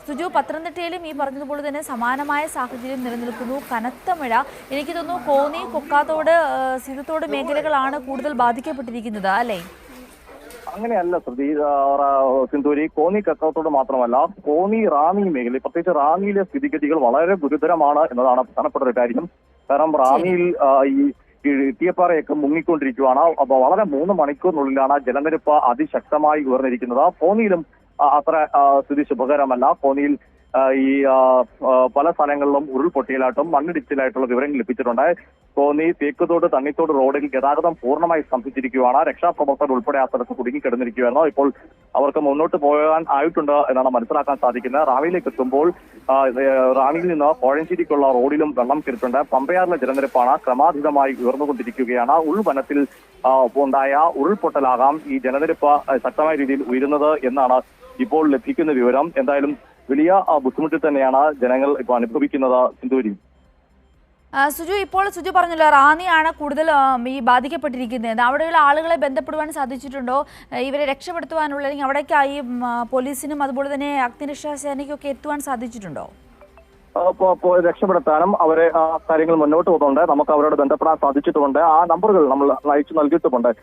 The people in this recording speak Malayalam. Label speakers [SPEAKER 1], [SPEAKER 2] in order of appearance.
[SPEAKER 1] സുജു, പത്തനംതിട്ടയിലും ഈ പറഞ്ഞതുപോലെ തന്നെ സമാനമായ സാഹചര്യം നിലനിൽക്കുന്നു. കനത്ത മഴ. എനിക്ക് തോന്നുന്നു കോന്നി, കൊക്കാത്തോട്, സീതത്തോട് മേഖലകളാണ് കൂടുതൽ ബാധിക്കപ്പെട്ടിരിക്കുന്നത് അല്ലേ?
[SPEAKER 2] അങ്ങനെയല്ല സിന്ധൂരി. കോന്നി കക്കാത്തോട് മാത്രമല്ല, കോന്നി റാന്നി മേഖല, പ്രത്യേകിച്ച് റാന്നിയിലെ സ്ഥിതിഗതികൾ വളരെ ഗുരുതരമാണ് എന്നതാണ് പ്രധാനപ്പെട്ട ഒരു കാര്യം. കാരണം റാന്നിയിൽ ഈ തീയപ്പാറയൊക്കെ മുങ്ങിക്കൊണ്ടിരിക്കുകയാണ്. അപ്പോൾ വളരെ 3 മണിക്കൂറിനുള്ളിലാണ് ജലനിരപ്പ് അതിശക്തമായി ഉയർന്നിരിക്കുന്നത്. കോന്നിയിലും അത്ര സ്ഥിതി ശുഭകരമല്ല. കോന്നിയിൽ ഈ പല സ്ഥലങ്ങളിലും ഉരുൾപൊട്ടിയലായിട്ടും മണ്ണിടിച്ചിലായിട്ടുള്ള വിവരങ്ങൾ ലഭിച്ചിട്ടുണ്ട്. കോന്നി തേക്കുതോട് തണ്ണിത്തോട് റോഡിൽ ഗതാഗതം പൂർണ്ണമായി സ്തംഭിച്ചിരിക്കുകയാണ്. രക്ഷാപ്രവർത്തകർ ഉൾപ്പെടെ ആ സ്ഥലത്ത് കുടുങ്ങിക്കിടന്നിരിക്കുകയായിരുന്നു. ഇപ്പോൾ അവർക്ക് മുന്നോട്ട് പോകാൻ ആയിട്ടുണ്ട് എന്നാണ് മനസ്സിലാക്കാൻ സാധിക്കുന്നത്. റാന്നിയിലേക്ക് എത്തുമ്പോൾ റാന്നിയിൽ നിന്ന് കോഴഞ്ചേരിക്കുള്ള റോഡിലും വെള്ളം കയറിയിട്ടുണ്ട്. പമ്പയാറിലെ ജലനിരപ്പാണ് ക്രമാതീതമായി ഉയർന്നുകൊണ്ടിരിക്കുകയാണ്. ഉൾവനത്തിൽ ഉണ്ടായ ഉരുൾപൊട്ടലാകാം ഈ ജലനിരപ്പ് ശക്തമായ രീതിയിൽ ഉയരുന്നത് എന്നാണ് ഇപ്പോൾ ലഭിക്കുന്ന വിവരം. എന്തായാലും വലിയ ബുദ്ധിമുട്ടിൽ തന്നെയാണ് ജനങ്ങൾ ഇപ്പോൾ അനുഭവിക്കുന്നത്. സിന്ധൂരി,
[SPEAKER 1] സുജു, ഇപ്പോൾ സുജു പറഞ്ഞല്ലോ റാന്നിയാണ് കൂടുതൽ ഈ ബാധിക്കപ്പെട്ടിരിക്കുന്നത്. അവിടെയുള്ള ആളുകളെ ബന്ധപ്പെടുവാൻ സാധിച്ചിട്ടുണ്ടോ? ഇവരെ രക്ഷപ്പെടുത്തുവാനുള്ള, അല്ലെങ്കിൽ അവിടേക്കായി പോലീസിനും അതുപോലെ തന്നെ അഗ്നിരക്ഷാ സേനയ്ക്കൊക്കെ എത്തുവാൻ സാധിച്ചിട്ടുണ്ടോ?
[SPEAKER 2] രക്ഷപ്പെടുത്താനും അവരെ കാര്യങ്ങൾ മുന്നോട്ട് പോകുന്നുണ്ട്. നമുക്ക് അവരോട് ബന്ധപ്പെടാൻ സാധിച്ചിട്ടുമുണ്ട്. ആ നമ്പറുകൾ നമ്മൾ അയച്ചു നൽകിയിട്ടുമുണ്ട്.